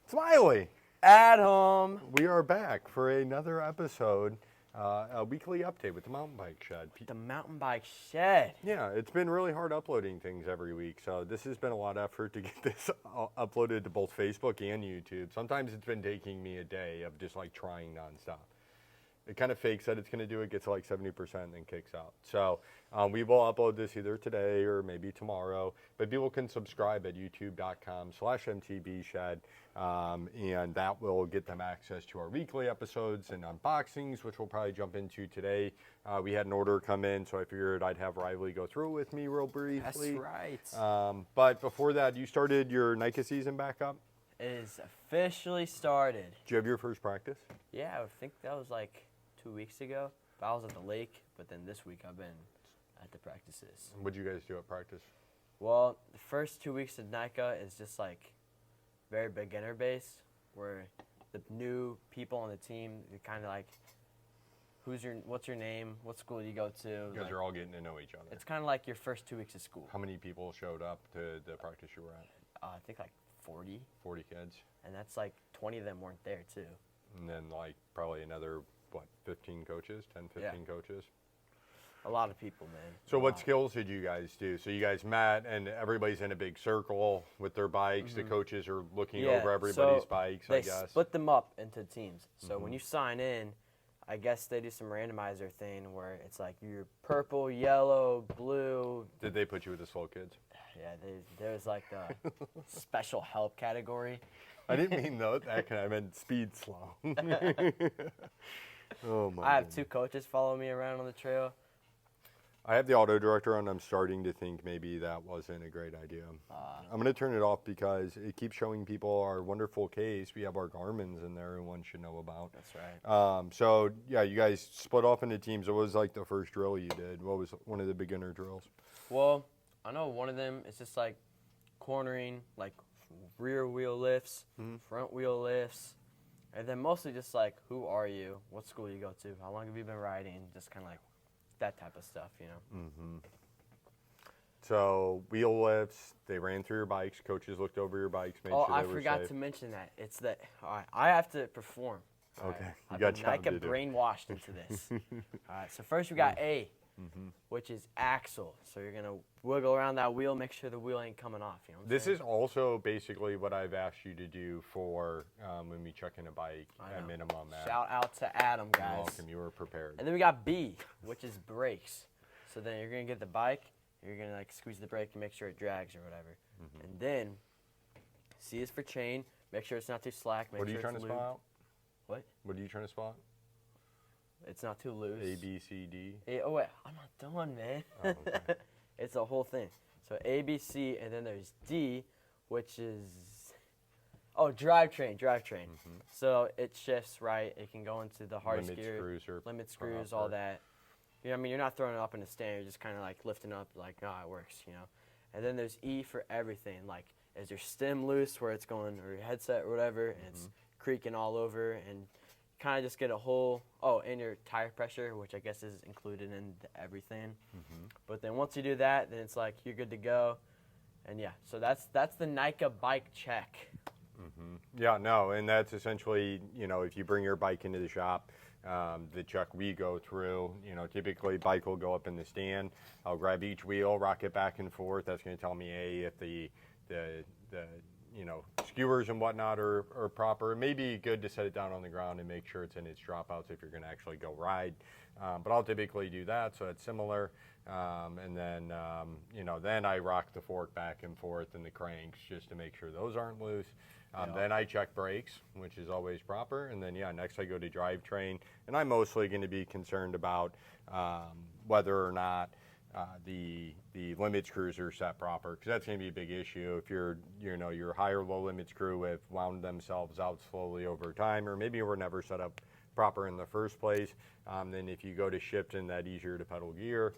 Smiley! Adam! We are back for another episode, a weekly update with the Mountain Bike Shed. The Mountain Bike Shed. Yeah, it's been really hard uploading things every week, so this has been a lot of effort to get this uploaded to both Facebook and YouTube. Sometimes it's been taking me a day of just like trying nonstop. It kind of fakes that it's going to do it, gets to like 70% and then kicks out. So we will upload this either today or maybe tomorrow. But people can subscribe at youtube.com/mtbshed. And that will get them access to our weekly episodes and unboxings, which we'll probably jump into today. We had an order come in, so I figured I'd have Riley go through it with me real briefly. That's right. But before that, you started your NICA season back up? It is officially started. Did you have your first practice? Yeah, I think that was like 2 weeks ago. I was at the lake, but then this week I've been at the practices. What did you guys do at practice? Well, the first 2 weeks of NICA is just like very beginner based, where the new people on the team, you're kind of like, what's your name, what school do you go to? You guys like, are all getting to know each other. It's kind of like your first 2 weeks of school. How many people showed up to the practice you were at? I think like 40. 40 kids. And that's like 20 of them weren't there too. And then like probably another, 15 coaches, 10, 15 coaches? A lot of people, man. So what skills did you guys do? So you guys met and everybody's in a big circle with their bikes. The coaches are looking over everybody's bikes, I guess. They split them up into teams. So when you sign in, I guess they do some randomizer thing where it's like you're purple, yellow, blue. Did they put you with the slow kids? Yeah, there's like the special help category. I didn't mean that kind. I meant speed slow. Oh my! I have 2 coaches follow me around on the trail. I have the auto director on. I'm starting to think maybe that wasn't a great idea. I'm going to turn it off because it keeps showing people our wonderful case. We have our Garmins in there, and one should know about. That's right. So yeah, you guys split off into teams. What was like the first drill you did? What was one of the beginner drills? Well, I know one of them is just like cornering, like rear wheel lifts, front wheel lifts. And then mostly just like, who are you? What school you go to? How long have you been riding? Just kind of like that type of stuff, you know? So wheel lifts, they ran through your bikes. Coaches looked over your bikes, made sure they were safe. I forgot to mention that. It's that I have to perform. Okay, I've been NICA brainwashed into this. All right, so first we got A, which is axle. So you're gonna wiggle around that wheel, make sure the wheel ain't coming off. You know what I'm saying? This is also basically what I've asked you to do for when we check in a bike at minimum. Shout out to Adam, guys. You're welcome. You were prepared. And then we got B, which is brakes. So then you're gonna get the bike, you're gonna like squeeze the brake and make sure it drags or whatever. And then C is for chain. Make sure it's not too slack. Make What are you sure trying to it's spot out? What? What are you trying to spot? It's not too loose. A, B, C, D. Oh wait, I'm not done, man. Oh, okay. It's a whole thing. So A, B, C, and then there's D, which is drivetrain. So it shifts right. It can go into the hardest gear, limit screws, all that. You know, I mean, you're not throwing it up in the stand. You're just kind of like lifting up, like, it works, you know. And then there's E for everything. Like, is your stem loose where it's going, or your headset or whatever, and it's creaking all over, and kind of just get a whole, and your tire pressure, which I guess is included in everything. But then once you do that, then it's like you're good to go. And yeah, so that's the NICA bike check. Yeah, no, and that's essentially, if you bring your bike into the shop, the check we go through, typically bike will go up in the stand. I'll grab each wheel, rock it back and forth. That's going to tell me if the skewers and whatnot are proper. It may be good to set it down on the ground and make sure it's in its dropouts if you're going to actually go ride. But I'll typically do that, so it's similar. And then, then I rock the fork back and forth and the cranks just to make sure those aren't loose. Then I check brakes, which is always proper. And then, next I go to drivetrain. And I'm mostly going to be concerned about whether or not the limit screws are set proper, because that's going to be a big issue. If your high or low limit screw have wound themselves out slowly over time, or maybe were never set up proper in the first place, then if you go to shift in that easier to pedal gear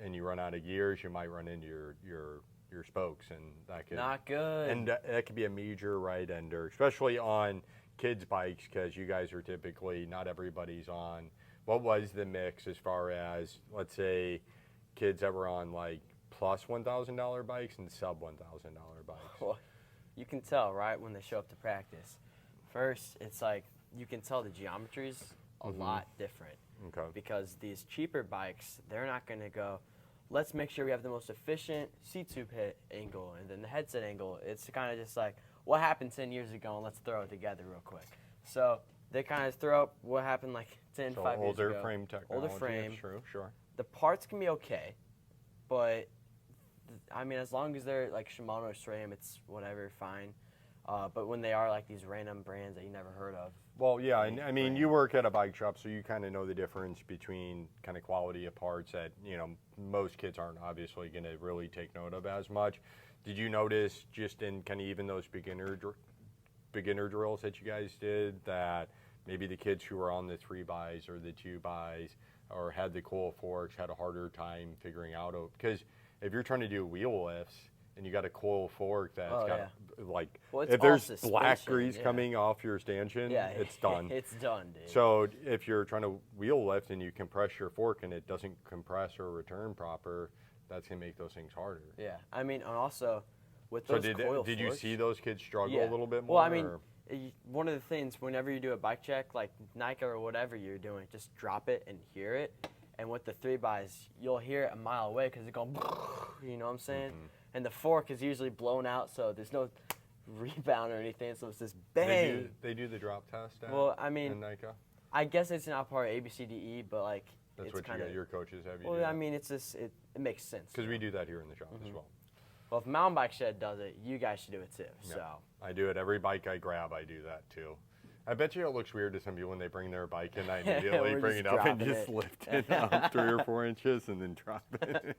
and you run out of gears, you might run into your spokes, and that could not good. And that could be a major right ender, especially on kids' bikes, because you guys are typically, not everybody's on. What was the mix as far as, let's say, kids that were on like plus $1,000 bikes and sub $1,000 bikes? you can tell right when they show up to practice. First, it's like you can tell the geometry's a lot different. Okay. Because these cheaper bikes, they're not going to go, let's make sure we have the most efficient seat tube hit angle and then the headset angle. It's kind of just like, what happened 10 years ago, and let's throw it together real quick. So they kind of throw up what happened like 10, 5 years ago. Older frame technology. Older frame. True, sure. The parts can be okay, but, I mean, as long as they're like Shimano or SRAM, it's whatever, fine. But when they are like these random brands that you never heard of. Well, yeah, and I mean, you work at a bike shop, so you kind of know the difference between kind of quality of parts that, most kids aren't obviously going to really take note of as much. Did you notice just in kind of even those beginner drills that you guys did that maybe the kids who were on the 3x or the 2x or had the coil forks had a harder time figuring out, because if you're trying to do wheel lifts, and you got a coil fork that's if there's black grease coming off your stanchion, it's done. It's done, dude. So if you're trying to wheel lift and you compress your fork and it doesn't compress or return proper, that's going to make those things harder. Yeah, I mean, and also with those coil forks. Did you see those kids struggle a little bit more? Well, I mean, one of the things, whenever you do a bike check, like NICA or whatever you're doing, just drop it and hear it. And with the 3x, you'll hear it a mile away because it's going, you know what I'm saying? Mm-hmm. And the fork is usually blown out, so there's no rebound or anything, so it's this bang. They do the drop test in NICA? I guess it's not part of ABCDE, but like that's what your coaches have you do. Well, I mean, it's just it makes sense. Because we do that here in the shop as well. Well, if Mountain Bike Shed does it, you guys should do it too. Yeah. So I do it. Every bike I grab, I do that too. I bet you it looks weird to some people when they bring their bike in. I immediately bring it up and just lift it up 3 or 4 inches and then drop it.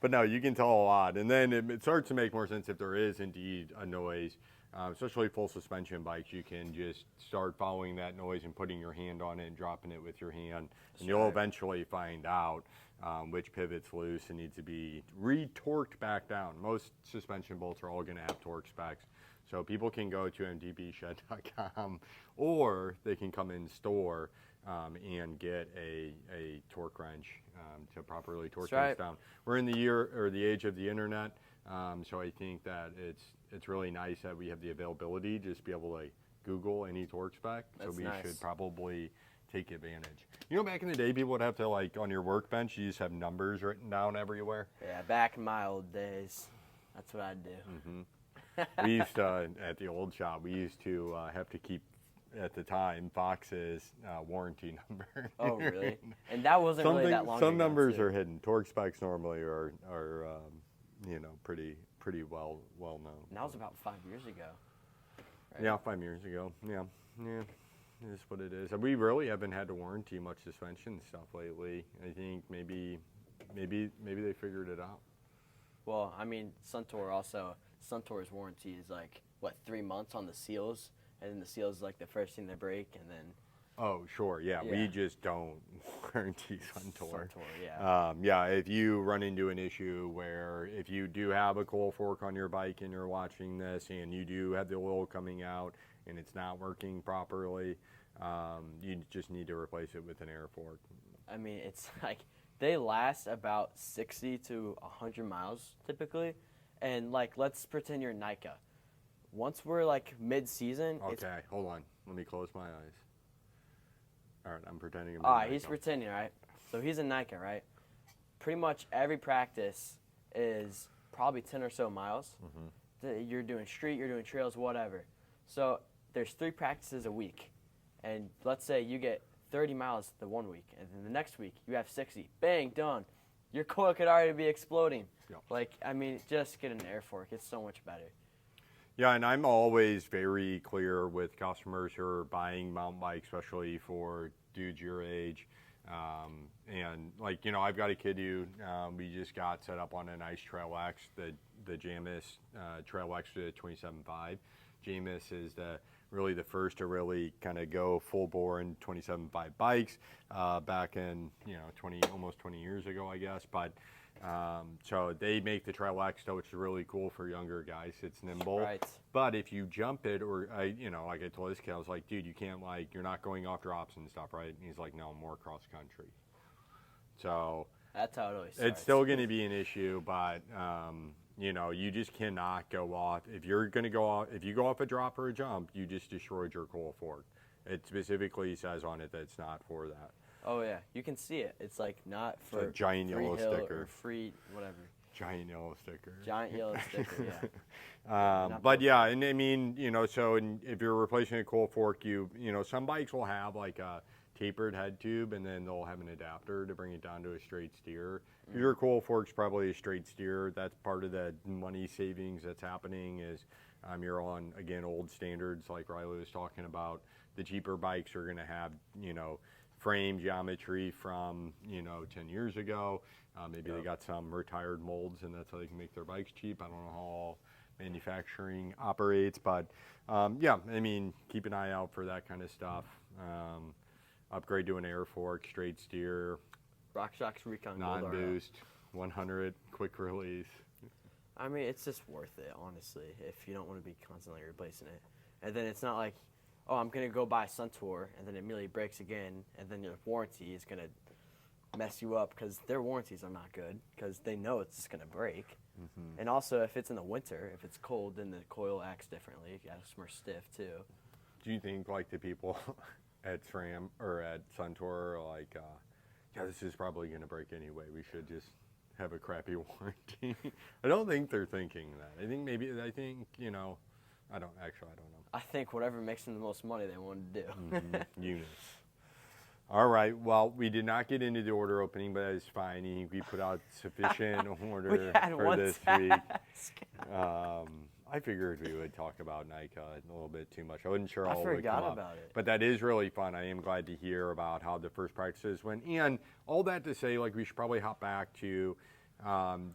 But no, you can tell a lot. And then it starts to make more sense if there is indeed a noise, especially full suspension bikes. You can just start following that noise and putting your hand on it and dropping it with your hand. And you'll eventually find out which pivot's loose and needs to be re-torqued back down. Most suspension bolts are all going to have torque specs. So people can go to mdbshed.com or they can come in store and get a torque wrench to properly torque things down. We're in the age of the internet, so I think that it's really nice that we have the availability to just be able to Google any torque spec. That's so we nice. should probably take advantage. Back in the day, people would have to on your workbench, you just have numbers written down everywhere. Yeah, back in my old days, that's what I'd do. Mm-hmm. We used to, at the old shop, we used to have to keep, at the time, Fox's warranty number. Oh, really? And that wasn't really that long ago. Some numbers are hidden. Torque specs normally are pretty well known. And that was about 5 years ago. Right? Yeah, 5 years ago. Yeah, it is what it is. And we really haven't had to warranty much suspension stuff lately. I think maybe they figured it out. Well, I mean, Suntour's warranty is 3 months on the seals, and then the seals is the first thing they break, and then. Oh, sure, yeah. We just don't warranty Suntour. Yeah. If you run into an issue where if you do have a coil fork on your bike and you're watching this and you do have the oil coming out and it's not working properly, you just need to replace it with an air fork. I mean, it's they last about 60 to 100 miles typically. And let's pretend you're NICA. Once we're mid-season. Okay, hold on. Let me close my eyes. All right, I'm pretending. All right, he's pretending, right? So he's a NICA, right? Pretty much every practice is probably 10 or so miles. Mm-hmm. You're doing street, you're doing trails, whatever. So there's 3 practices a week. And let's say you get 30 miles the one week, and then the next week you have 60. Bang, done. Your coil could already be exploding. Yep. Just get an air fork. It's so much better. Yeah, and I'm always very clear with customers who are buying mountain bikes, especially for dudes your age. I've got a kid who we just got set up on a nice Trail X, the Jamis Trail X to 27.5. Jamis is really the first to really kind of go full bore in 27.5 bikes back in almost 20 years ago, I guess. But so they make the Trail X, which is really cool for younger guys. It's nimble. Right. But if you jump it, or like I told this kid, I was like, dude, you can't you're not going off drops and stuff, right? And he's like, no, more cross country. So that's how it always starts. It's still going to be an issue, but You know, you just cannot go off. If you're going to go off, if you go off a drop or a jump, you just destroyed your coil fork. It specifically says on it that it's not for that. Oh yeah, you can see it. It's like not for a giant yellow sticker. Or free whatever. Giant yellow sticker. Giant yellow sticker, yeah. But yeah, and I mean, you know, so if you're replacing a coil fork, you know, some bikes will have like a tapered head tube, and then they'll have an adapter to bring it down to a straight steer. Your coil fork's probably a straight steer. That's part of the money savings that's happening is you're on, again, old standards like Riley was talking about. The cheaper bikes are going to have, you know, frame geometry from, you know, 10 years ago. Maybe they got some retired molds, and that's how they can make their bikes cheap. I don't know how all manufacturing operates, but yeah, I mean, keep an eye out for that kind of stuff. Upgrade to an air fork, straight steer. RockShox Recon non-boost, 100 quick release. I mean, it's just worth it, honestly, if you don't want to be constantly replacing it. And then it's not like, oh, I'm going to go buy a Suntour, and then it immediately breaks again, and then your warranty is going to mess you up because their warranties are not good because they know it's just going to break. Mm-hmm. And also, if it's in the winter, if it's cold, then the coil acts differently. You got to more stiff, too. Do you think, like, the people at SRAM or at Suntour are like, yeah, this is probably going to break anyway. We should just have a crappy warranty. I don't think they're thinking that. I think, you know, I don't know. I think whatever makes them the most money they want to do. Mm-hmm. Units. All right. Well, we did not get into the order opening, but that's fine. I think we put out sufficient order for this week. I figured we would talk about NICA a little bit too much. I wasn't sure all would come up. I forgot about it. But that is really fun. I am glad to hear about how the first practices went. And all that to say, like, we should probably hop back to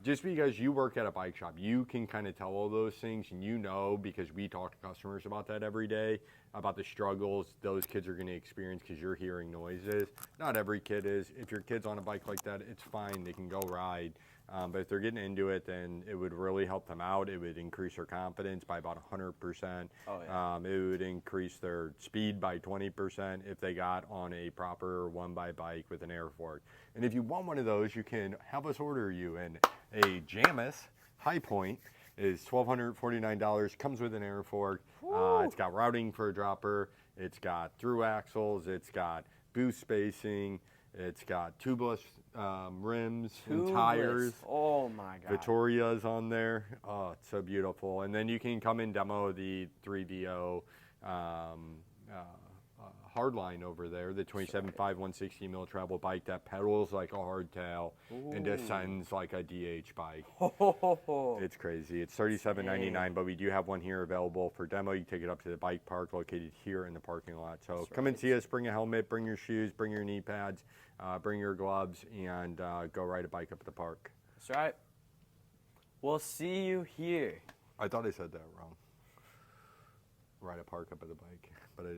just because you work at a bike shop, you can kind of tell all those things, and you know, because we talk to customers about that every day, about the struggles those kids are going to experience because you're hearing noises. Not every kid is. If your kid's on a bike like that, it's fine. They can go ride. But if they're getting into it, then it would really help them out. It would increase their confidence by about 100%. Oh, yeah. It would increase their speed by 20% if they got on a proper one-by bike with an air fork. And if you want one of those, you can have us order you. And a Jamis High Point is $1,249. Comes with an air fork. It's got routing for a dropper. It's got through axles. It's got boost spacing. It's got tubeless rims and tires. Oh my God. Vittoria's on there. Oh, it's so beautiful. And then you can come and demo the 3VO hardline over there, the 27.5 160 mil travel bike that pedals like a hardtail and descends like a DH bike. It's crazy. It's $37.99, but we do have one here available for demo. You take it up to the bike park located here in the parking lot. So come and see us. Bring a helmet, bring your shoes, bring your knee pads, bring your gloves, and go ride a bike up at the park. That's right. We'll see you here. I thought I said that wrong. Ride a park up at the bike, but I